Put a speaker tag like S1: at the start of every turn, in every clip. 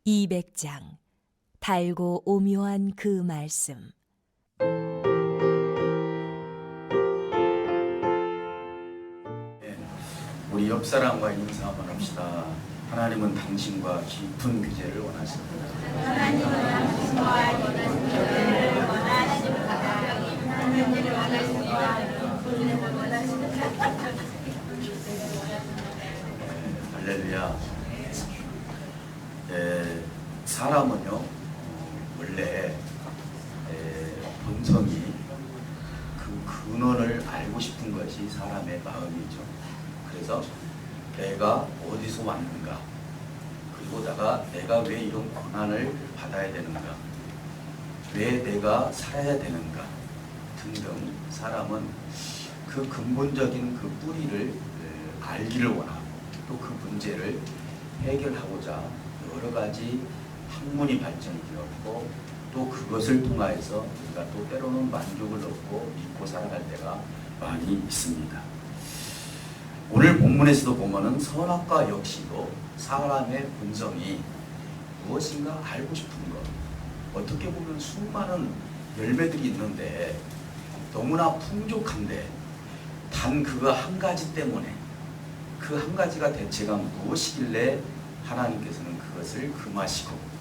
S1: 200장 달고 오묘한 그 말씀.
S2: 우리 옆 사람과 인사 한번 합시다. 하나님은 당신과 깊은 교제를 원하십니다.
S3: 하나님은 당신과 깊은 교제를 원하십니다.
S2: 할렐루야. 사람은요 원래 본성이 그 근원을 알고 싶은 것이 사람의 마음이죠. 그래서 내가 어디서 왔는가, 그리고다가 내가 왜 이런 고난을 받아야 되는가, 왜 내가 살아야 되는가 등등, 사람은 그 근본적인 그 뿌리를 알기를 원하고 또 그 문제를 해결하고자 여러 가지 학문이 발전이 되었고, 또 그것을 통하여서 우리가 또 때로는 만족을 얻고 믿고 살아갈 때가 많이 있습니다. 오늘 본문에서도 보면은 선악과 역시도 사람의 본성이 무엇인가 알고 싶은 것, 어떻게 보면 수많은 열매들이 있는데 너무나 풍족한데 단 그거 한 가지 때문에, 그 한 가지가 대체가 무엇이길래 하나님께서는 그것을 금하시고,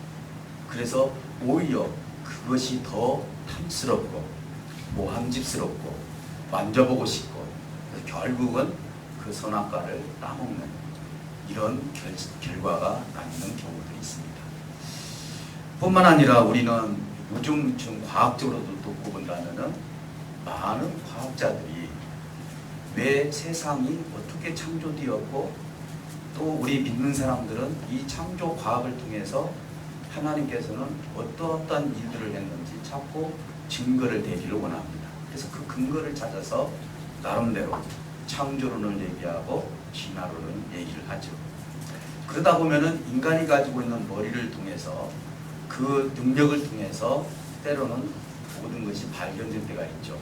S2: 그래서 오히려 그것이 더 탐스럽고 모함집스럽고 만져보고 싶고, 결국은 그 선악과를 따먹는 이런 결과가 나는 경우도 있습니다. 뿐만 아니라 우리는 요즘 좀 과학적으로도 듣고 본다면은 많은 과학자들이 왜 세상이 어떻게 창조되었고, 또 우리 믿는 사람들은 이 창조 과학을 통해서 하나님께서는 어떠한 일들을 했는지 찾고 증거를 대기를 원합니다. 그래서 그 근거를 찾아서 나름대로 창조론을 얘기하고 진화론을 얘기를 하죠. 그러다 보면은 인간이 가지고 있는 머리를 통해서, 그 능력을 통해서 때로는 모든 것이 발견될 때가 있죠.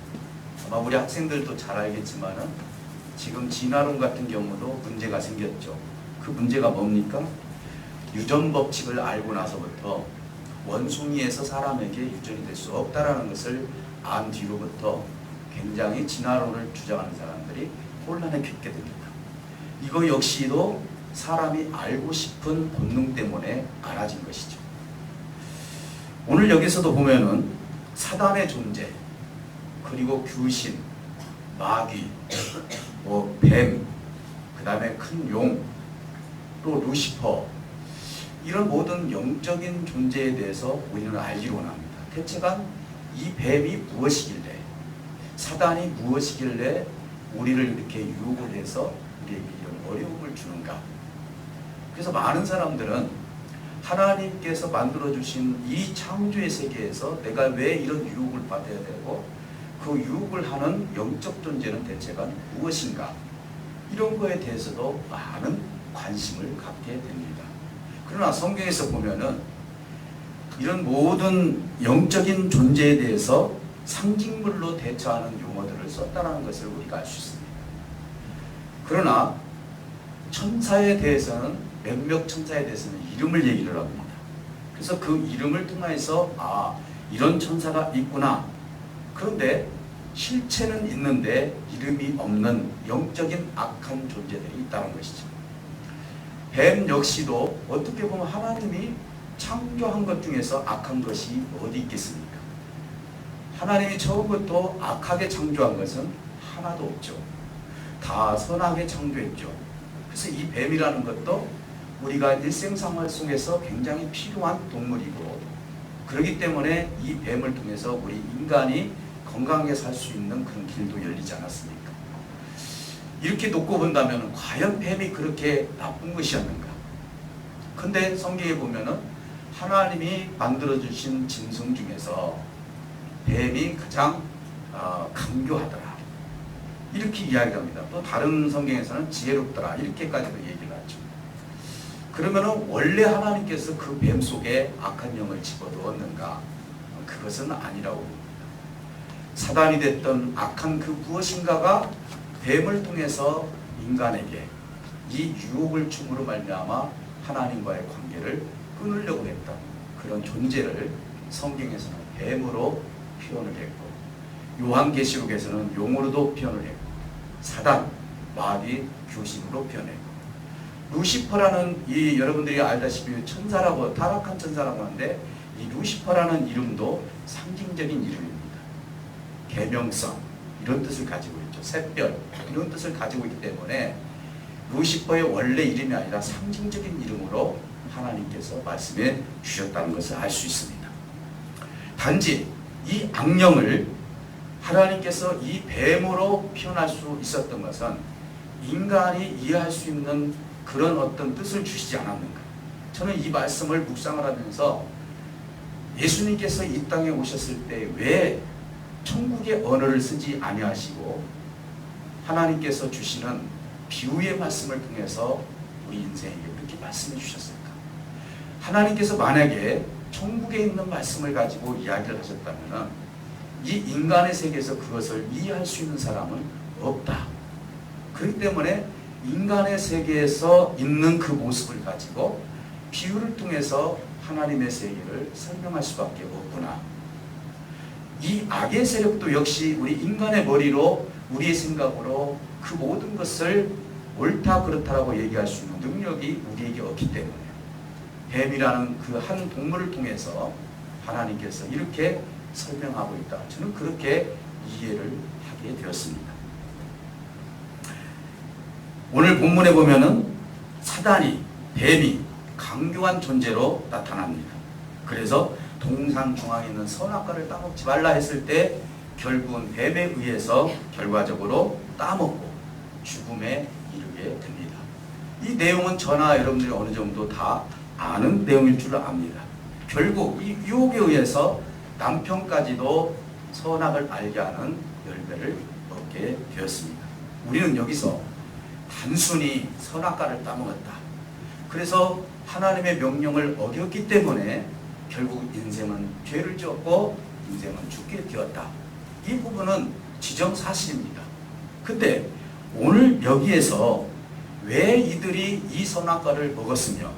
S2: 아마 우리 학생들도 잘 알겠지만은 지금 진화론 같은 경우도 문제가 생겼죠. 그 문제가 뭡니까? 유전 법칙을 알고 나서부터 원숭이에서 사람에게 유전이 될 수 없다라는 것을 안 뒤로부터 굉장히 진화론을 주장하는 사람들이 혼란에 겪게 됩니다. 이거 역시도 사람이 알고 싶은 본능 때문에 알아진 것이죠. 오늘 여기서도 보면은 사단의 존재, 그리고 귀신, 마귀, 뱀, 그 다음에 큰 용, 또 루시퍼, 이런 모든 영적인 존재에 대해서 우리는 알기로 원합니다. 대체가 이 뱀이 무엇이길래, 사단이 무엇이길래 우리를 이렇게 유혹을 해서 우리에게 이런 어려움을 주는가. 그래서 많은 사람들은 하나님께서 만들어주신 이 창조의 세계에서 내가 왜 이런 유혹을 받아야 되고, 그 유혹을 하는 영적 존재는 대체가 무엇인가, 이런 거에 대해서도 많은 관심을 갖게 됩니다. 그러나 성경에서 보면은 이런 모든 영적인 존재에 대해서 상징물로 대처하는 용어들을 썼다는 것을 우리가 알 수 있습니다. 그러나 천사에 대해서는, 몇몇 천사에 대해서는 이름을 얘기를 합니다. 그래서 그 이름을 통해서 이런 천사가 있구나. 그런데 실체는 있는데 이름이 없는 영적인 악한 존재들이 있다는 것이죠. 뱀 역시도 어떻게 보면 하나님이 창조한 것 중에서 악한 것이 어디 있겠습니까? 하나님이 처음부터 악하게 창조한 것은 하나도 없죠. 다 선하게 창조했죠. 그래서 이 뱀이라는 것도 우리가 일생생활 속에서 굉장히 필요한 동물이고, 그렇기 때문에 이 뱀을 통해서 우리 인간이 건강하게 살 수 있는 그런 길도 열리지 않았습니까? 이렇게 놓고 본다면 과연 뱀이 그렇게 나쁜 것이었는가? 근데 성경에 보면은 하나님이 만들어주신 짐승 중에서 뱀이 가장 강교하더라, 이렇게 이야기합니다. 또 다른 성경에서는 지혜롭더라, 이렇게까지도 얘기를 하죠. 그러면은 원래 하나님께서 그 뱀 속에 악한 영을 집어넣었는가? 그것은 아니라고 봅니다. 사단이 됐던 악한 그 무엇인가가 뱀을 통해서 인간에게 이 유혹을 줌으로 말미암아 하나님과의 관계를 끊으려고 했던 그런 존재를 성경에서는 뱀으로 표현을 했고, 요한계시록에서는 용으로도 표현을 했고, 사단, 마귀, 귀신으로 표현했고, 루시퍼라는 이 여러분들이 알다시피 천사라고, 타락한 천사라고 하는데, 이 루시퍼라는 이름도 상징적인 이름입니다. 계명성 이런 뜻을 가지고 있죠. 샛별 이런 뜻을 가지고 있기 때문에 루시퍼의 원래 이름이 아니라 상징적인 이름으로 하나님께서 말씀해 주셨다는 것을 알 수 있습니다. 단지 이 악령을 하나님께서 이 뱀으로 표현할 수 있었던 것은 인간이 이해할 수 있는 그런 어떤 뜻을 주시지 않았는가. 저는 이 말씀을 묵상을 하면서 예수님께서 이 땅에 오셨을 때 왜 천국의 언어를 쓰지 아니하시고 하나님께서 주시는 비유의 말씀을 통해서 우리 인생에게 그렇게 말씀해 주셨을까? 하나님께서 만약에 천국에 있는 말씀을 가지고 이야기를 하셨다면 이 인간의 세계에서 그것을 이해할 수 있는 사람은 없다. 그렇기 때문에 인간의 세계에서 있는 그 모습을 가지고 비유를 통해서 하나님의 세계를 설명할 수밖에 없구나. 이 악의 세력도 역시 우리 인간의 머리로, 우리의 생각으로 그 모든 것을 옳다 그렇다라고 얘기할 수 있는 능력이 우리에게 없기 때문에 뱀이라는 그 한 동물을 통해서 하나님께서 이렇게 설명하고 있다. 저는 그렇게 이해를 하게 되었습니다. 오늘 본문에 보면은 사단이, 뱀이 강교한 존재로 나타납니다. 그래서 동상 중앙에 있는 선악과를 따먹지 말라 했을 때 결국은 뱀에 의해서 결과적으로 따먹고 죽음에 이르게 됩니다. 이 내용은 저나 여러분들이 어느 정도 다 아는 내용일 줄 압니다. 결국 이 유혹에 의해서 남편까지도 선악을 알게 하는 열매를 얻게 되었습니다. 우리는 여기서 단순히 선악과를 따먹었다. 그래서 하나님의 명령을 어겼기 때문에 결국 인생은 죄를 지었고 인생은 죽게 되었다. 이 부분은 지정사실입니다. 근데 오늘 여기에서 왜 이들이 이 선악과를 먹었으며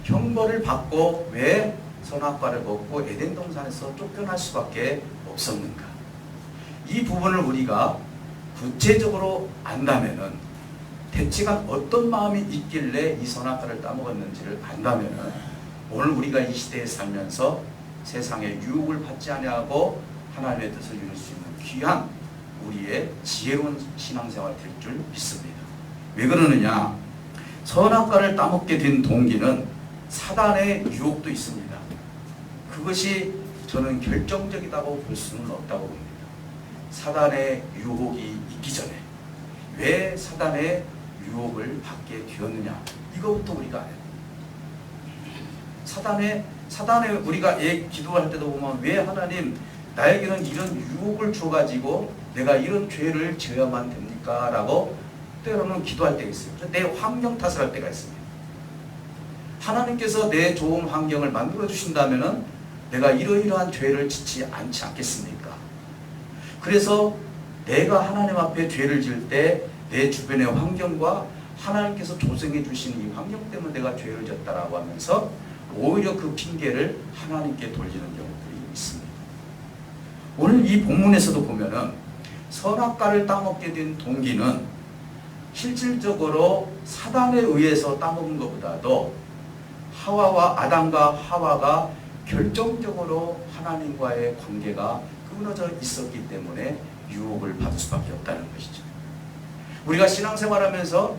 S2: 형벌을 받고 왜 선악과를 먹고 에덴 동산에서 쫓겨날 수밖에 없었는가? 이 부분을 우리가 구체적으로 안다면은 대체가 어떤 마음이 있길래 이 선악과를 따먹었는지를 안다면은 오늘 우리가 이 시대에 살면서 세상의 유혹을 받지 아니하고 하나님의 뜻을 이룰 수 있는 귀한 우리의 지혜로운 신앙생활이 될 줄 믿습니다. 왜 그러느냐? 선악과를 따먹게 된 동기는 사단의 유혹도 있습니다. 그것이 저는 결정적이라고 볼 수는 없다고 봅니다. 사단의 유혹이 있기 전에 왜 사단의 유혹을 받게 되었느냐? 이거부터 우리가 알아야 돼요. 사단에 우리가 기도할 때도 보면 왜 하나님 나에게는 이런 유혹을 줘가지고 내가 이런 죄를 지어야만 됩니까? 라고 때로는 기도할 때가 있어요. 내 환경 탓을 할 때가 있습니다. 하나님께서 내 좋은 환경을 만들어 주신다면 내가 이러이러한 죄를 짓지 않지 않겠습니까? 그래서 내가 하나님 앞에 죄를 지을 때 내 주변의 환경과 하나님께서 조성해 주신 이 환경 때문에 내가 죄를 졌다라고 하면서 오히려 그 핑계를 하나님께 돌리는 경우들이 있습니다. 오늘 이 본문에서도 보면은 선악과를 따먹게 된 동기는 실질적으로 사단에 의해서 따먹은 것보다도 하와와 아담과 하와가 결정적으로 하나님과의 관계가 끊어져 있었기 때문에 유혹을 받을 수밖에 없다는 것이죠. 우리가 신앙생활하면서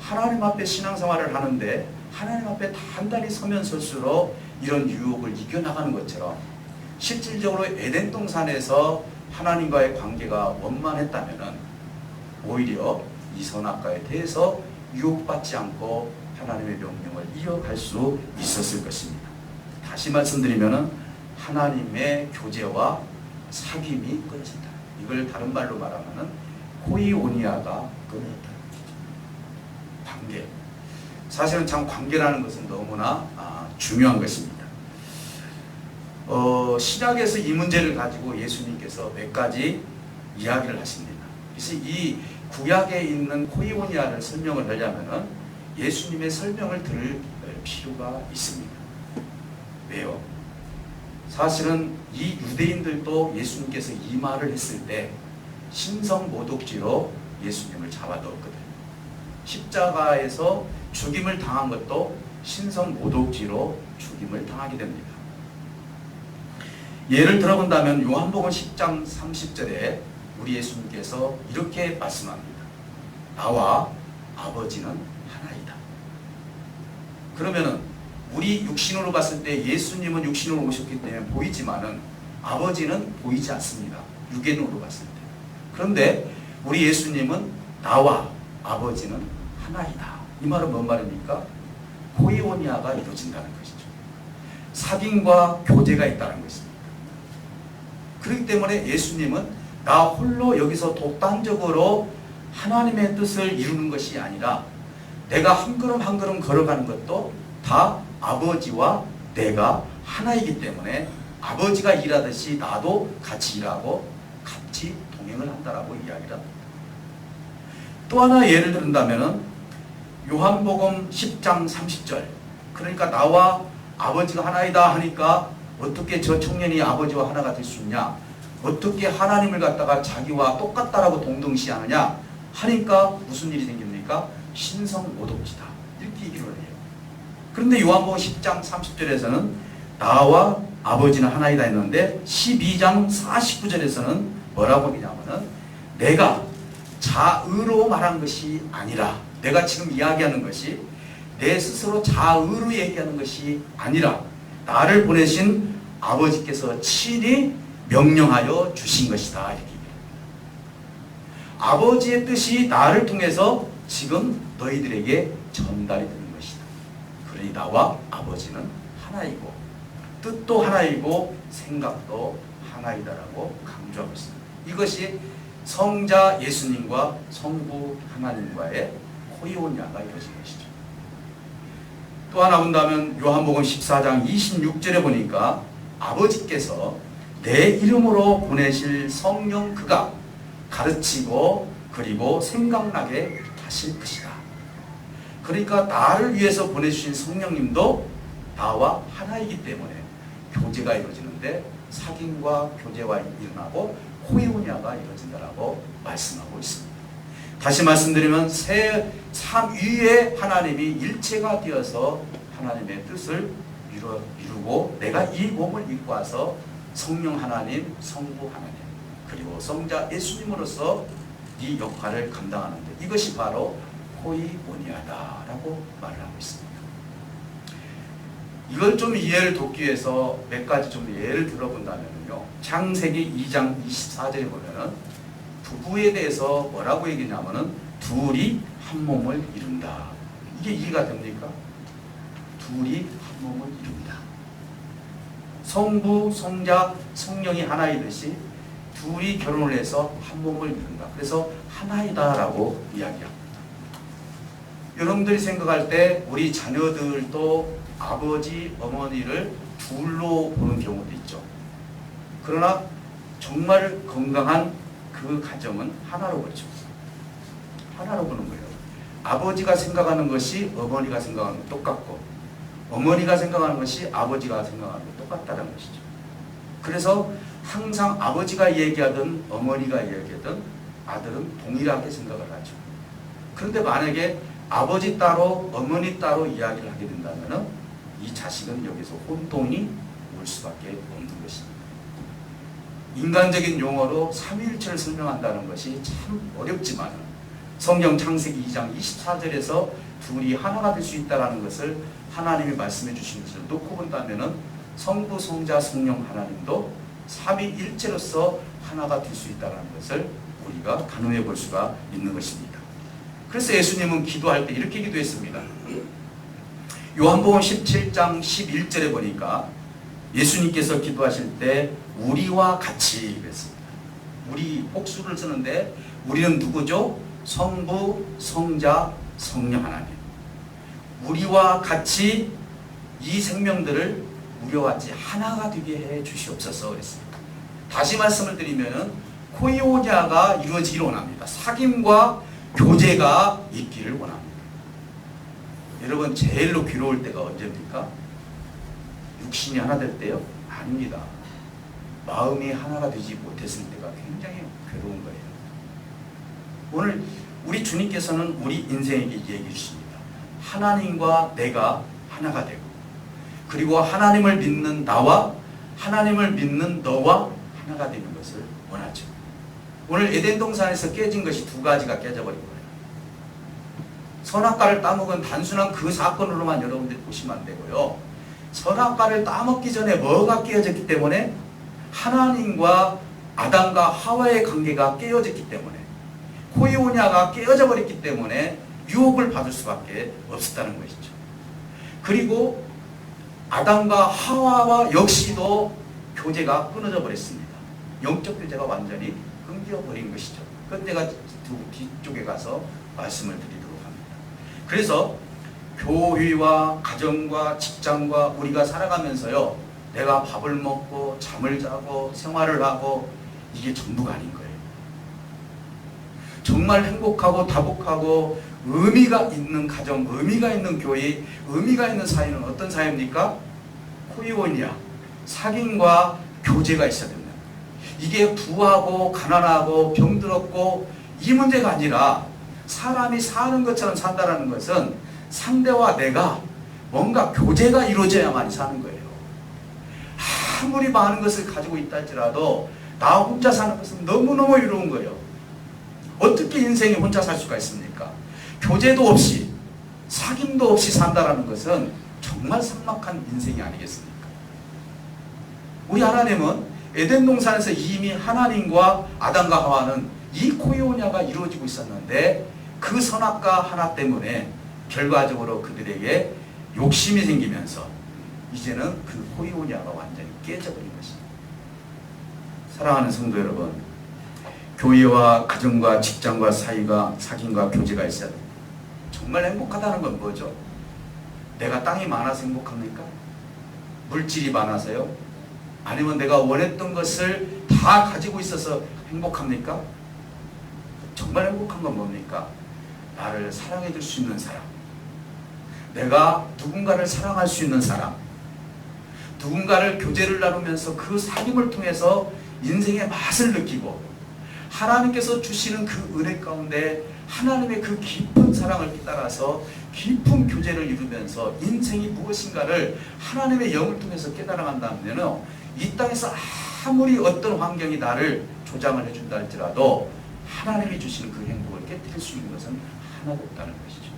S2: 하나님 앞에 신앙생활을 하는데 하나님 앞에 단단히 서면 설수록 이런 유혹을 이겨나가는 것처럼 실질적으로 에덴 동산에서 하나님과의 관계가 원만했다면 오히려 이 선악과에 대해서 유혹받지 않고 하나님의 명령을 이어갈 수 있었을 것입니다. 다시 말씀드리면 하나님의 교제와 사귐이 끊어진다. 이걸 다른 말로 말하면 코이오니아가 끊어졌다. 관계. 사실은 참 관계라는 것은 너무나 중요한 것입니다. 신약에서 이 문제를 가지고 예수님께서 몇 가지 이야기를 하십니다. 그래서 이 구약에 있는 코이오니아를 설명을 하려면 예수님의 설명을 들을 필요가 있습니다. 사실은 이 유대인들도 예수님께서 이 말을 했을 때 신성모독죄로 예수님을 잡아넣었거든요. 십자가에서 죽임을 당한 것도 신성모독죄로 죽임을 당하게 됩니다. 예를 들어본다면 요한복음 10장 30절에 우리 예수님께서 이렇게 말씀합니다. 나와 아버지는 하나이다. 그러면은 우리 육신으로 봤을 때 예수님은 육신으로 오셨기 때문에 보이지만은 아버지는 보이지 않습니다. 육신으로 봤을 때. 그런데 우리 예수님은 나와 아버지는 하나이다. 이 말은 뭔 말입니까? 코이오니아가 이루어진다는 것이죠. 사귐과 교제가 있다는 것입니다. 그렇기 때문에 예수님은 나 홀로 여기서 독단적으로 하나님의 뜻을 이루는 것이 아니라 내가 한 걸음 한 걸음 걸어가는 것도 다 아버지와 내가 하나이기 때문에 아버지가 일하듯이 나도 같이 일하고 같이 동행을 한다라고 이야기를 합니다. 또 하나 예를 든다면 요한복음 10장 30절, 그러니까 나와 아버지가 하나이다 하니까 어떻게 저 청년이 아버지와 하나가 될 수 있냐, 어떻게 하나님을 갖다가 자기와 똑같다라고 동등시하느냐 하니까 무슨 일이 생깁니까? 신성모독죄다 이렇게 얘기를 해요. 그런데 요한복음 10장 30절에서는 나와 아버지는 하나이다 했는데 12장 49절에서는 뭐라고 하냐면은 내가 자의로 말한 것이 아니라, 내가 지금 이야기하는 것이 내 스스로 자의로 얘기하는 것이 아니라 나를 보내신 아버지께서 친히 명령하여 주신 것이다 이렇게 얘기합니다. 아버지의 뜻이 나를 통해서 지금 너희들에게 전달이 되는 것이다. 그러니 나와 아버지는 하나이고 뜻도 하나이고 생각도 하나이다라고 강조하고 있습니다. 이것이 성자 예수님과 성부 하나님과의 코이오니아가 이루어진 것이죠. 또 하나 본다면 요한복음 14장 26절에 보니까 아버지께서 내 이름으로 보내실 성령 그가 가르치고 그리고 생각나게 하실 것이다. 그러니까 나를 위해서 보내주신 성령님도 나와 하나이기 때문에 교제가 이루어지는데 사귐과 교제가 일어나고 코이오니아가 이루어진다라고 말씀하고 있습니다. 다시 말씀드리면 삼위의 하나님이 일체가 되어서 하나님의 뜻을 이루고 내가 이 몸을 입고 와서 성령 하나님, 성부 하나님, 그리고 성자 예수님으로서 이 역할을 감당하는데 이것이 바로 코이오니아다라고 말을 하고 있습니다. 이걸 좀 이해를 돕기 위해서 몇 가지 좀 예를 들어본다면요. 창세기 2장 24절에 보면은 부부에 대해서 뭐라고 얘기냐면은 둘이 한 몸을 이룬다. 이게 이해가 됩니까? 둘이 한 몸을 이룬다. 성부, 성자, 성령이 하나이듯이 둘이 결혼을 해서 한 몸을 이룬다. 그래서 하나이다라고 이야기합니다. 여러분들이 생각할 때 우리 자녀들도 아버지, 어머니를 둘로 보는 경우도 있죠. 그러나 정말 건강한 그 가정은 하나로 보죠. 하나로 보는 거예요. 아버지가 생각하는 것이 어머니가 생각하는 것 똑같고 어머니가 생각하는 것이 아버지가 생각하는 것 똑같다는 것이죠. 그래서 항상 아버지가 얘기하든 어머니가 얘기하든 아들은 동일하게 생각을 하죠. 그런데 만약에 아버지 따로 어머니 따로 이야기를 하게 된다면 이 자식은 여기서 혼동이 올 수밖에 없는 것입니다. 인간적인 용어로 삼위일체를 설명한다는 것이 참 어렵지만 성경 창세기 2장 24절에서 둘이 하나가 될 수 있다는 것을 하나님이 말씀해 주신 것을 놓고 본다면 성부, 성자, 성령 하나님도 삼위일체로서 하나가 될 수 있다는 것을 우리가 가늠해 볼 수가 있는 것입니다. 그래서 예수님은 기도할 때 이렇게 기도했습니다. 요한복음 17장 11절에 보니까 예수님께서 기도하실 때 우리와 같이 그랬습니다. 우리 복수를 쓰는데 우리는 누구죠? 성부, 성자, 성령 하나님. 우리와 같이 이 생명들을 우리와 같이 하나가 되게 해 주시옵소서 그랬습니다. 다시 말씀을 드리면 코이오니아가 이루어지기를 원합니다. 사귐과 교제가 있기를 원합니다. 여러분 제일로 괴로울 때가 언제입니까? 육신이 하나 될 때요? 아닙니다. 마음이 하나가 되지 못했을 때가 굉장히 괴로운 거예요. 오늘 우리 주님께서는 우리 인생에게 얘기해 주십니다. 하나님과 내가 하나가 되고, 그리고 하나님을 믿는 나와 하나님을 믿는 너와 하나가 되는 것을 원하죠. 오늘 에덴 동산에서 깨진 것이 두 가지가 깨져버린 거예요. 선악과를 따먹은 단순한 그 사건으로만 여러분들이 보시면 안 되고요. 선악과를 따먹기 전에 뭐가 깨어졌기 때문에? 하나님과 아담과 하와의 관계가 깨어졌기 때문에, 코이오냐가 깨어져 버렸기 때문에 유혹을 받을 수밖에 없었다는 것이죠. 그리고 아담과 하와와 역시도 교제가 끊어져 버렸습니다. 영적 교제가 완전히 끊겨 버린 것이죠. 그건 제가 뒤쪽에 가서 말씀을 드리도록 합니다. 그래서 교회와 가정과 직장과 우리가 살아가면서요, 내가 밥을 먹고 잠을 자고 생활을 하고 이게 전부가 아닌 거예요. 정말 행복하고 다복하고 의미가 있는 가정, 의미가 있는 교회, 의미가 있는 사회는 어떤 사회입니까? 코이오니아, 사귑과 교제가 있어야 됩니다. 이게 부하고 가난하고 병들었고 이 문제가 아니라 사람이 사는 것처럼 산다는 것은 상대와 내가 뭔가 교제가 이루어져야만 사는 거예요. 아무리 많은 것을 가지고 있다 할지라도 나 혼자 사는 것은 너무너무 어려운 거예요. 어떻게 인생이 혼자 살 수가 있습니까? 교제도 없이 사귑도 없이 산다는 것은 정말 삭막한 인생이 아니겠습니까? 우리 하나님은 에덴 동산에서 이미 하나님과 아담과 하와는 이 코이오냐가 이루어지고 있었는데, 그 선악과 하나 때문에 결과적으로 그들에게 욕심이 생기면서 이제는 그 코이오냐가 완전히 깨져버린 것입니다. 사랑하는 성도 여러분, 교회와 가정과 직장과 사이가 사귑과 교제가 있어야 됩니다. 정말 행복하다는 건 뭐죠? 내가 땅이 많아서 행복합니까? 물질이 많아서요? 아니면 내가 원했던 것을 다 가지고 있어서 행복합니까? 정말 행복한 건 뭡니까? 나를 사랑해 줄 수 있는 사람, 내가 누군가를 사랑할 수 있는 사람, 누군가를 교제를 나누면서 그 사귑을 통해서 인생의 맛을 느끼고 하나님께서 주시는 그 은혜 가운데 하나님의 그 깊은 사랑을 따라서 깊은 교제를 이루면서 인생이 무엇인가를 하나님의 영을 통해서 깨달아간다면, 이 땅에서 아무리 어떤 환경이 나를 조장을 해준다 할지라도 하나님이 주시는 그 행복을 깨뜨릴 수 있는 것은 하나도 없다는 것이죠.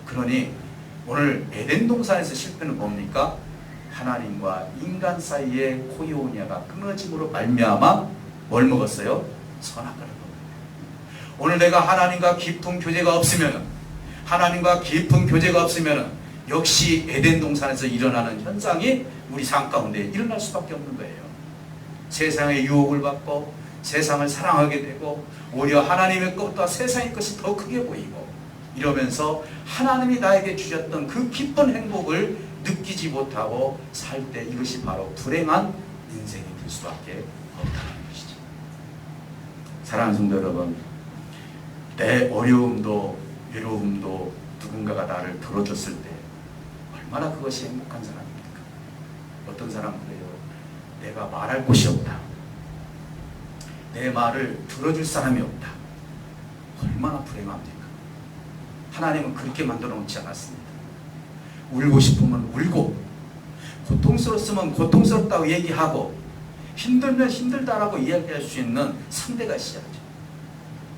S2: 그러니 오늘 에덴 동산에서 실패는 뭡니까? 하나님과 인간 사이의 코이오니아가 끊어짐으로 말미암아 뭘 먹었어요? 선악과를 먹었어요. 오늘 내가 하나님과 깊은 교제가 없으면, 하나님과 깊은 교제가 없으면 역시 에덴 동산에서 일어나는 현상이 우리 삶 가운데 일어날 수밖에 없는 거예요. 세상의 유혹을 받고 세상을 사랑하게 되고 오히려 하나님의 것보다 세상의 것이 더 크게 보이고, 이러면서 하나님이 나에게 주셨던 그 깊은 행복을 느끼지 못하고 살 때 이것이 바로 불행한 인생이 될 수밖에 없다는 것이죠. 사랑하는 성도 여러분, 내 어려움도 외로움도 누군가가 나를 들어줬을 때 얼마나 그것이 행복한 사람입니까? 어떤 사람은 그래요. 내가 말할 곳이 없다, 내 말을 들어줄 사람이 없다. 얼마나 불행합니까? 하나님은 그렇게 만들어 놓지 않았습니다. 울고 싶으면 울고, 고통스러웠으면 고통스럽다고 얘기하고, 힘들면 힘들다라고 이야기할 수 있는 상대가 있어야죠.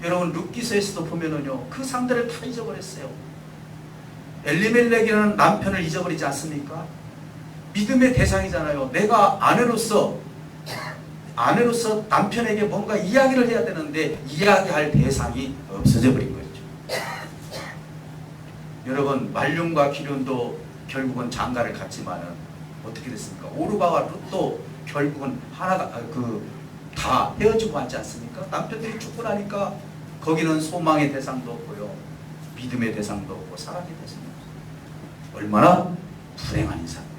S2: 여러분 룻기서에서도 보면은요, 그 상대를 다 잊어버렸어요. 엘리멜렉이라는 남편을 잊어버리지 않습니까? 믿음의 대상이잖아요. 내가 아내로서 남편에게 뭔가 이야기를 해야 되는데 이야기할 대상이 없어져 버린 거죠. 여러분 말륜과 기륜도 결국은 장가를 갔지만은 어떻게 됐습니까? 오르바와 룻도 결국은 하나가 다 헤어지고 하지 않습니까? 남편들이 죽고 나니까 거기는 소망의 대상도 없고요, 믿음의 대상도 없고 사랑의 대상도 없어요. 얼마나 불행한 인사입니까?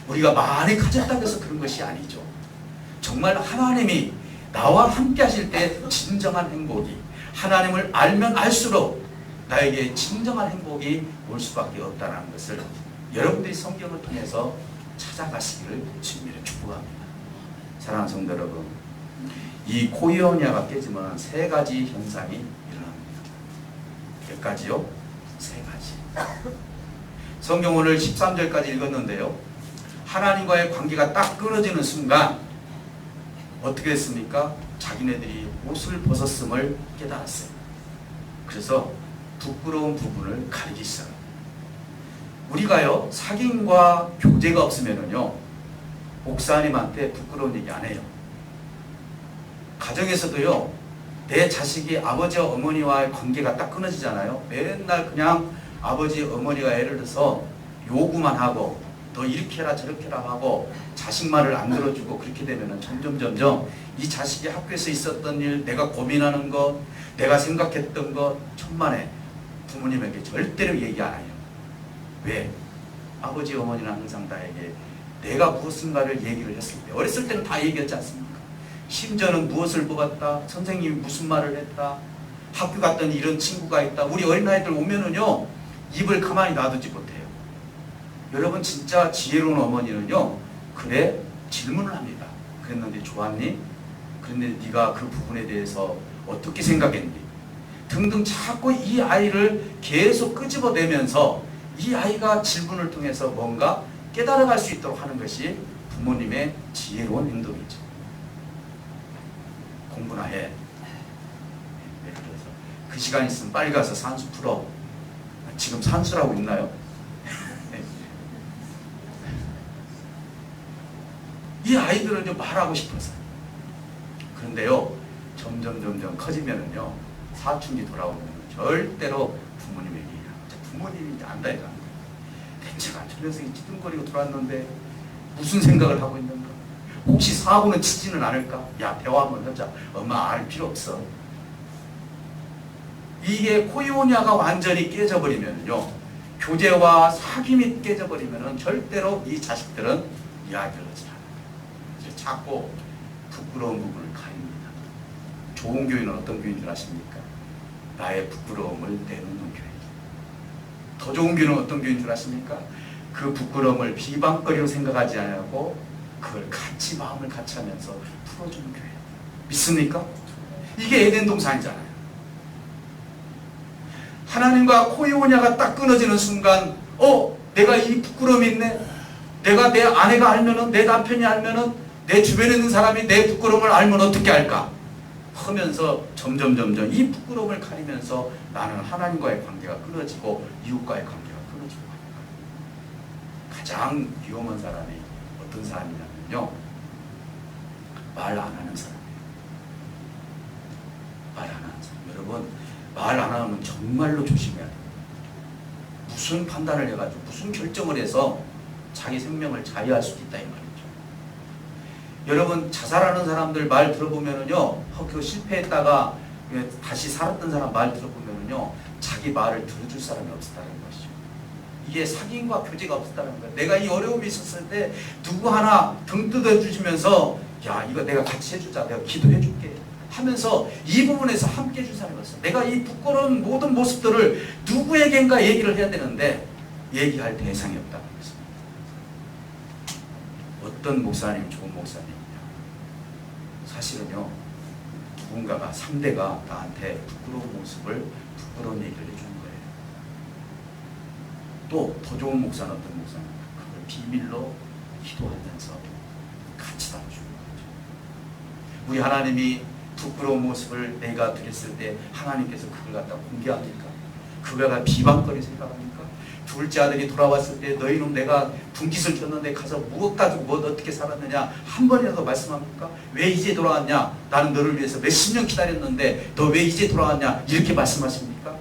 S2: 우리가 많이 가졌다고 해서 그런 것이 아니죠. 정말 하나님이 나와 함께 하실 때 진정한 행복이, 하나님을 알면 알수록 나에게 진정한 행복이 올 수밖에 없다는 것을 여러분들이 성경을 통해서 찾아가시기를 주님으로 축복합니다. 사랑하는 성도 여러분, 이 코이오니아가 깨지면 세 가지 현상이 일어납니다. 몇 가지요? 세 가지. 성경 오늘 13절까지 읽었는데요, 하나님과의 관계가 딱 끊어지는 순간 어떻게 됐습니까? 자기네들이 옷을 벗었음을 깨달았어요. 그래서 부끄러운 부분을 가리기 시작합니다. 우리가요, 사귐과 교제가 없으면은요, 목사님한테 부끄러운 얘기 안 해요. 가정에서도요, 내 자식이 아버지와 어머니와의 관계가 딱 끊어지잖아요. 맨날 그냥 아버지 어머니가 애를 들어서 요구만 하고 너 이렇게 해라 저렇게 해라 하고 자식 말을 안 들어주고, 그렇게 되면은 점점 이 자식이 학교에서 있었던 일, 내가 고민하는 것, 내가 생각했던 것 천만에 부모님에게 절대로 얘기 안 해요. 왜? 아버지 어머니는 항상 나에게 내가 무엇인가를 얘기를 했을 때, 어렸을 때는 다 얘기했지 않습니까? 심지어는 무엇을 뽑았다, 선생님이 무슨 말을 했다, 학교 갔더니 이런 친구가 있다. 우리 어린아이들 오면은요, 입을 가만히 놔두지 못해요. 여러분, 진짜 지혜로운 어머니는요, 그래 질문을 합니다. 그랬는데 좋았니? 그런데 네가 그 부분에 대해서 어떻게 생각했니? 등등 자꾸 이 아이를 계속 끄집어내면서 이 아이가 질문을 통해서 뭔가 깨달아갈 수 있도록 하는 것이 부모님의 지혜로운 행동이죠. 공부나 해. 예를 들어서 그 시간 있으면 빨리 가서 산수 풀어. 지금 산수라고 있나요? 이 아이들은 좀 말하고 싶어서. 그런데요, 점점 커지면은요, 사춘기 돌아오면 절대로 부모님에게 부모님이 이제 안다 이거. 대체가 저 녀석이 찌둥거리고 들어왔는데 무슨 생각을 하고 있는가? 혹시 사고는 치지는 않을까? 야, 대화 한번 하자. 엄마 알 필요 없어. 이게 코이오니아가 완전히 깨져버리면요, 교제와 사귐이 깨져버리면은 절대로 이 자식들은 이야기를 하지 않아요. 자꾸 부끄러운 부분을 가립니다. 좋은 교회는 어떤 교회인 줄 아십니까? 나의 부끄러움을 내놓는 교회. 더 좋은 교회는 어떤 교회인 줄 아십니까? 그 부끄러움을 비방거리로 생각하지 않고 그걸 같이 마음을 같이 하면서 풀어주는 교회. 믿습니까? 이게 에덴 동산이잖아요. 하나님과 코이오니아가 딱 끊어지는 순간, 내가 이 부끄러움이 있네. 내가 내 아내가 알면은, 내 남편이 알면은, 내 주변에 있는 사람이 내 부끄러움을 알면 어떻게 할까? 하면서 점점 이 부끄러움을 가리면서 나는 하나님과의 관계가 끊어지고 이웃과의 관계가 끊어지고 합니다. 가장 위험한 사람이 어떤 사람이냐면요, 말 안 하는 사람이에요. 말 안 하는 사람. 여러분, 말 안 하면 정말로 조심해야 돼요. 무슨 판단을 해가지고 무슨 결정을 해서 자기 생명을 자유할 수도 있다 이 말이죠. 여러분, 자살하는 사람들 말 들어보면은요, 그 실패했다가 다시 살았던 사람 말 들어보면은요, 자기 말을 들어줄 사람이 없었다는 것이죠. 이게 사귐과 교제가 없었다는 거예요. 내가 이 어려움이 있었을 때 누구 하나 등 뜯어주시면서, 야, 이거 내가 같이 해주자, 내가 기도해줄게 하면서 이 부분에서 함께 해줄 사람이 없어요. 내가 이 부끄러운 모든 모습들을 누구에겐가 얘기를 해야 되는데 얘기할 대상이 없다는 것입니다. 어떤 목사님이 좋은 목사님이냐? 사실은요, 누군가가 상대가 나한테 부끄러운 모습을, 부끄러운 얘기를 해주는 거예요. 또 더 좋은 목사는 어떤 목사입니까? 그걸 비밀로 기도하면서 같이 다뤄주는 거죠. 우리 하나님이 부끄러운 모습을 내가 드렸을 때 하나님께서 그걸 갖다 공개합니까? 그걸 갖다 비방거리 생각합니까? 둘째 아들이 돌아왔을 때 너희는 내가 분깃을 쳤는데 가서 무엇 가지고 뭐 어떻게 살았느냐 한 번이라도 말씀합니까? 왜 이제 돌아왔냐? 나는 너를 위해서 몇십 년 기다렸는데 너 왜 이제 돌아왔냐? 이렇게 말씀하십니까?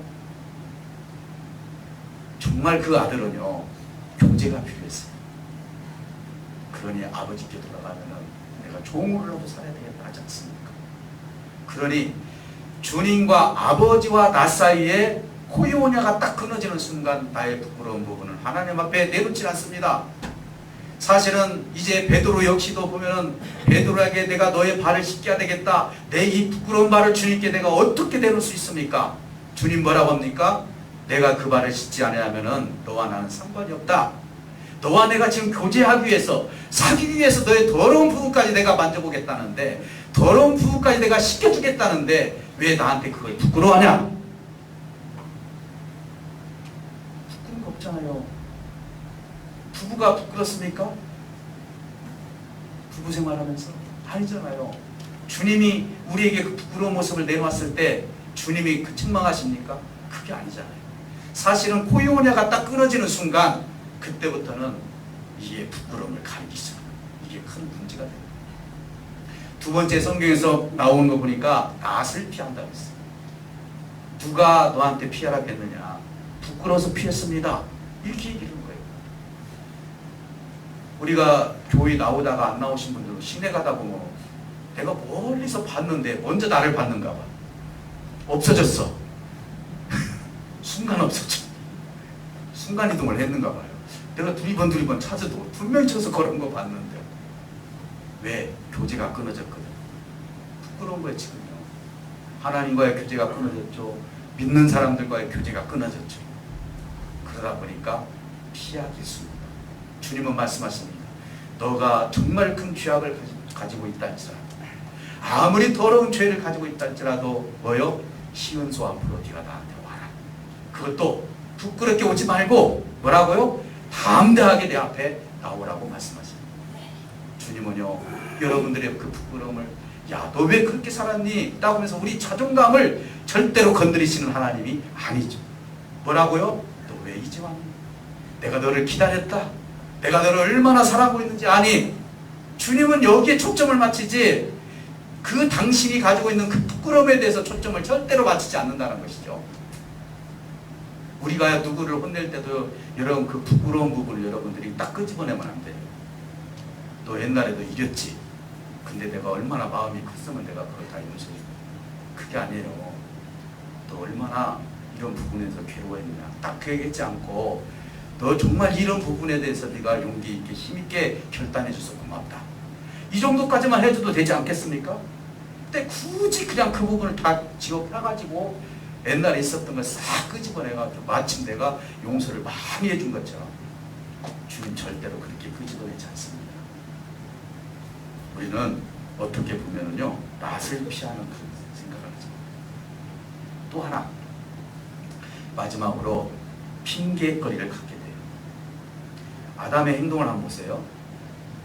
S2: 정말 그 아들은요, 교제가 필요했어요. 그러니 아버지께 돌아가면은 내가 종으로라도 살아야 되겠다 하지 않습니까? 그러니 주님과 아버지와 나 사이에 코이오니아가 딱 끊어지는 순간 나의 부끄러운 부분을 하나님 앞에 내놓지 않습니다. 사실은 이제 베드로 역시도 보면은 베드로에게 내가 너의 발을 씻겨야 되겠다. 내 이 부끄러운 발을 주님께 내가 어떻게 내놓을 수 있습니까? 주님 뭐라고 합니까? 내가 그 발을 씻지 않으면은 너와 나는 상관이 없다. 너와 내가 지금 교제하기 위해서, 사귀기 위해서 너의 더러운 부분까지 내가 만져보겠다는데, 더러운 부분까지 내가 씻겨주겠다는데 왜 나한테 그걸 부끄러워하냐? 부끄러운 거 없잖아요. 부부가 부끄럽습니까? 부부 생활하면서? 아니잖아요. 주님이 우리에게 그 부끄러운 모습을 내놓았을 때 주님이 그 책망하십니까? 그게 아니잖아요. 사실은 코이오냐가 딱 끊어지는 순간 그때부터는 이게 부끄러움을 가리기 시작합니다. 이게 큰 문제가 됩니다. 두 번째 성경에서 나오는 거 보니까 낯을 피한다고 했어요. 누가 너한테 피하라고 했느냐? 부끄러워서 피했습니다. 이렇게 얘기하는 거예요. 우리가 교회 나오다가 안 나오신 분들은 시내 가다 보면 내가 멀리서 봤는데 먼저 나를 봤는가 봐. 없어졌어. 순간 없어져. 순간이동을 했는가 봐요. 내가 두리번 찾아도 분명히 쳐서 걸은 거 봤는데 왜? 교제가 끊어졌거든. 부끄러운 거예요 지금요. 하나님과의 교제가 끊어졌죠. 믿는 사람들과의 교제가 끊어졌죠. 그러다 보니까 피하기 쉽습니다. 주님은 말씀하십니다. 너가 정말 큰 죄악을 가지고 있다 할지라도, 아무리 더러운 죄를 가지고 있다 할지라도 뭐요? 시은소 앞으로 네가 나한테 와라. 그것도 부끄럽게 오지 말고 뭐라고요? 담대하게 내 앞에 나오라고 말씀하십니다. 주님은요, 여러분들의 그 부끄러움을 야, 너 왜 그렇게 살았니? 라고 하면서 우리 자존감을 절대로 건드리시는 하나님이 아니죠. 뭐라고요? 너 왜 이제 왔니? 내가 너를 기다렸다. 내가 너를 얼마나 사랑하고 있는지 아니? 주님은 여기에 초점을 맞추지 그 당신이 가지고 있는 그 부끄러움에 대해서 초점을 절대로 맞추지 않는다는 것이죠. 우리가 누구를 혼낼 때도 여러분 그 부끄러운 부분을 여러분들이 딱 끄집어내면 안 돼요. 너 옛날에도 이랬지. 근데 내가 얼마나 마음이 컸으면 내가 그걸 다 용서해. 그게 아니에요. 너 얼마나 이런 부분에서 괴로워했느냐. 딱 그 얘기했지 않고 너 정말 이런 부분에 대해서 네가 용기 있게 힘 있게 결단해줘서 고맙다. 이 정도까지만 해줘도 되지 않겠습니까? 근데 굳이 그냥 그 부분을 다 지워펴가지고 옛날에 있었던 걸 싹 끄집어내가지고 마침 내가 용서를 많이 해준 것처럼 주님 절대로 그렇게 끄집어내지 않습니다. 우리는 어떻게 보면은요, 낯을 피하는 그런 생각을 하죠. 또 하나, 마지막으로 핑계거리를 갖게 돼요. 아담의 행동을 한번 보세요.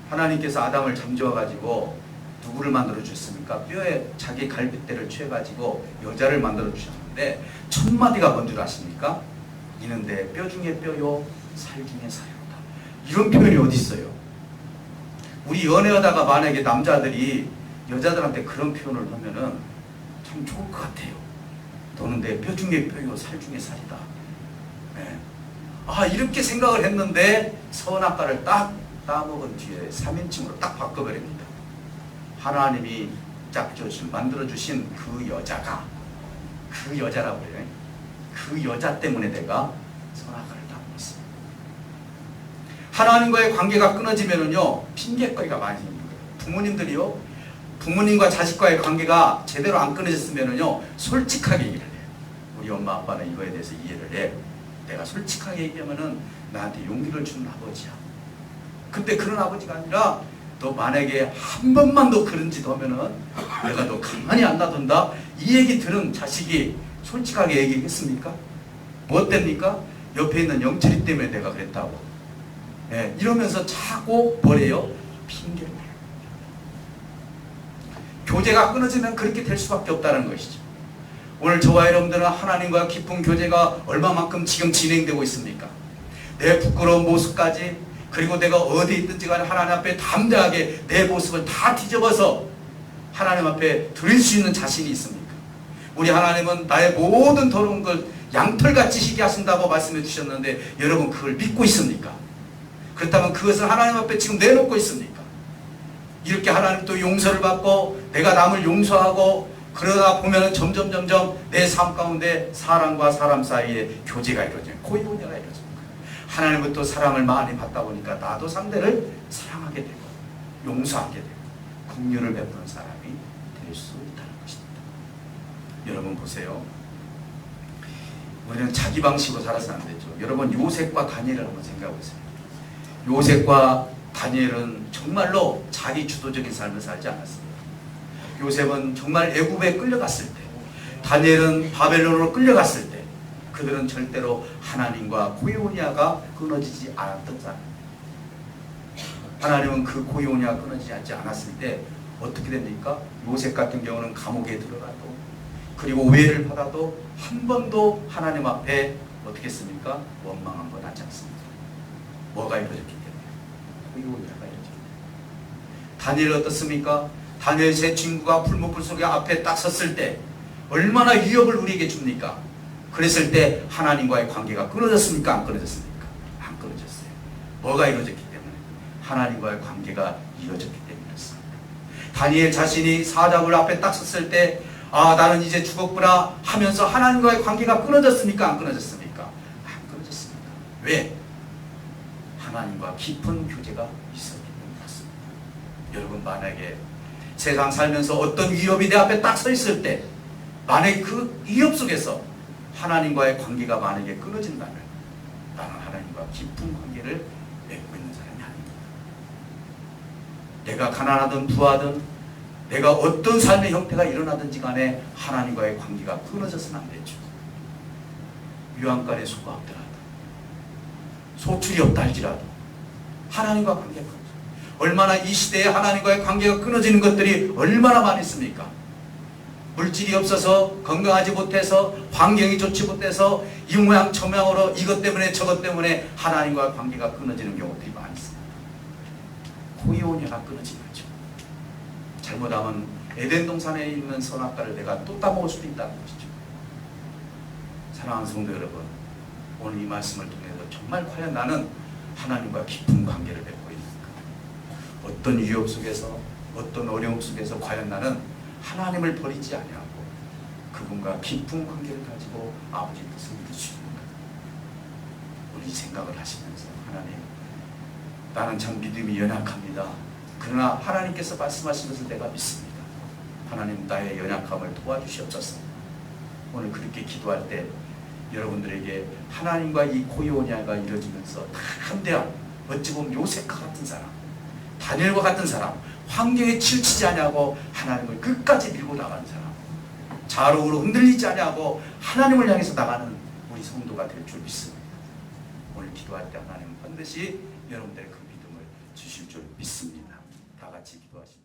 S2: 하나님께서 아담을 잠재워가지고 누구를 만들어 주셨습니까? 뼈에 자기 갈빗대를 취해가지고 여자를 만들어 주셨는데 첫 마디가 뭔 줄 아십니까? 이는 내 뼈 중에 뼈요 살 중에 살이로다. 이런 표현이 어디 있어요? 우리 연애하다가 만약에 남자들이 여자들한테 그런 표현을 하면은 참 좋을 것 같아요. 너는 내 뼈 중에 뼈요 살 중에 살이다. 네. 아, 이렇게 생각을 했는데 선악과를 딱 따먹은 뒤에 3인칭으로 딱 바꿔버립니다. 하나님이 만들어주신 그 여자가, 그 여자라고 해요. 그 여자 때문에 내가 선악과를 따먹었어요. 하나님과의 관계가 끊어지면은요, 핑계거리가 많이 생기는 거예요. 부모님들이요, 부모님과 자식과의 관계가 제대로 안 끊어졌으면은요, 솔직하게 얘기를 해요. 우리 엄마 아빠는 이거에 대해서 이해를 해. 내가 솔직하게 얘기하면은 나한테 용기를 주는 아버지야. 근데 그런 아버지가 아니라 너 만약에 한 번만 더 그런 짓 하면은 내가 너 가만히 안 놔둔다. 이 얘기 들은 자식이 솔직하게 얘기했습니까? 뭐 때입니까? 옆에 있는 영철이 때문에 내가 그랬다고. 네, 이러면서 자꾸 뭐래요? 핑계를 내요. 교제가 끊어지면 그렇게 될 수밖에 없다는 것이죠. 오늘 저와 여러분들은 하나님과 깊은 교제가 얼마만큼 지금 진행되고 있습니까? 내 부끄러운 모습까지, 그리고 내가 어디 있든지 간에 하나님 앞에 담대하게 내 모습을 다 뒤집어서 하나님 앞에 드릴 수 있는 자신이 있습니까? 우리 하나님은 나의 모든 더러운 걸 양털같이 희게 하신다고 말씀해 주셨는데 여러분 그걸 믿고 있습니까? 그렇다면 그것을 하나님 앞에 지금 내놓고 있습니까? 이렇게 하나님 또 용서를 받고 내가 남을 용서하고 그러다 보면 점점 내 삶 가운데 사람과 사람 사이에 교제가 이루어져요. 코이오니아가 이루어집니다. 하나님부터 사랑을 많이 받다 보니까 나도 상대를 사랑하게 되고 용서하게 되고 긍휼을 베푸는 사람이 될 수 있다는 것입니다. 여러분 보세요. 우리는 자기 방식으로 살아서 안 되죠. 여러분 요셉과 다니엘을 한번 생각해 보세요. 요셉과 다니엘은 정말로 자기 주도적인 삶을 살지 않았습니다. 요셉은 정말 애굽에 끌려갔을 때, 다니엘은 바벨론으로 끌려갔을 때 그들은 절대로 하나님과 코이오니아가 끊어지지 않았던 사람. 하나님은 그 코이오니아가 끊어지지 않았을 때 어떻게 됩니까? 요셉 같은 경우는 감옥에 들어가도 그리고 오해를 받아도 한 번도 하나님 앞에 어떻게 했습니까? 원망한 건 하지 않습니다. 뭐가 이루어졌기 때문에? 코이오니아가 이루어졌기 때문에. 다니엘 어떻습니까? 다니엘 제 친구가 풀무불 속에 앞에 딱 섰을 때 얼마나 위협을 우리에게 줍니까? 그랬을 때 하나님과의 관계가 끊어졌습니까? 안 끊어졌습니까? 안 끊어졌어요. 뭐가 이루어졌기 때문에? 하나님과의 관계가 이루어졌기 때문이었습니다. 다니엘 자신이 사자굴 앞에 딱 섰을 때 아, 나는 이제 죽었구나 하면서 하나님과의 관계가 끊어졌습니까? 안 끊어졌습니까? 안 끊어졌습니다. 왜? 하나님과 깊은 교제가 있었기 때문이었습니다. 여러분, 만약에 세상 살면서 어떤 위협이 내 앞에 딱 서 있을 때 만약에 그 위협 속에서 하나님과의 관계가 만약에 끊어진다면 나는 하나님과 깊은 관계를 맺고 있는 사람이 아닙니다. 내가 가난하든 부하든 내가 어떤 삶의 형태가 일어나든지 간에 하나님과의 관계가 끊어져서는 안 되죠. 유황간에 소가 없더라도 소출이 없다 할지라도 하나님과 관계가 끊어져. 얼마나 이 시대에 하나님과의 관계가 끊어지는 것들이 얼마나 많이 있습니까? 물질이 없어서 건강하지 못해서 환경이 좋지 못해서 이 모양 저 모양으로 이것 때문에 저것 때문에 하나님과 관계가 끊어지는 경우들이 많이 있습니다. 코이오니아가 끊어진 거죠. 잘못하면 에덴 동산에 있는 선악과를 내가 또 따먹을 수도 있다는 것이죠. 사랑하는 성도 여러분, 오늘 이 말씀을 통해서 정말 과연 나는 하나님과 깊은 관계를 맺고 있는가? 어떤 위협 속에서 어떤 어려움 속에서 과연 나는 하나님을 버리지 아니하고 그분과 깊은 관계를 가지고 아버지의 뜻을 이룰 수 있는가? 우리 생각을 하시면서 하나님, 나는 참 믿음이 연약합니다. 그러나 하나님께서 말씀하시면서 내가 믿습니다. 하나님, 나의 연약함을 도와주시옵소서. 오늘 그렇게 기도할 때 여러분들에게 하나님과 이 코이오니아가 이루어지면서 담대한, 어찌 보면 요셉과 같은 사람, 다니엘과 같은 사람, 환경에 치우치지 아니하고 하나님을 끝까지 밀고 나가는 사람, 좌우로 흔들리지 아니하고 하나님을 향해서 나가는 우리 성도가 될 줄 믿습니다. 오늘 기도할 때 하나님은 반드시 여러분들의 그 믿음을 주실 줄 믿습니다. 다 같이 기도하시죠.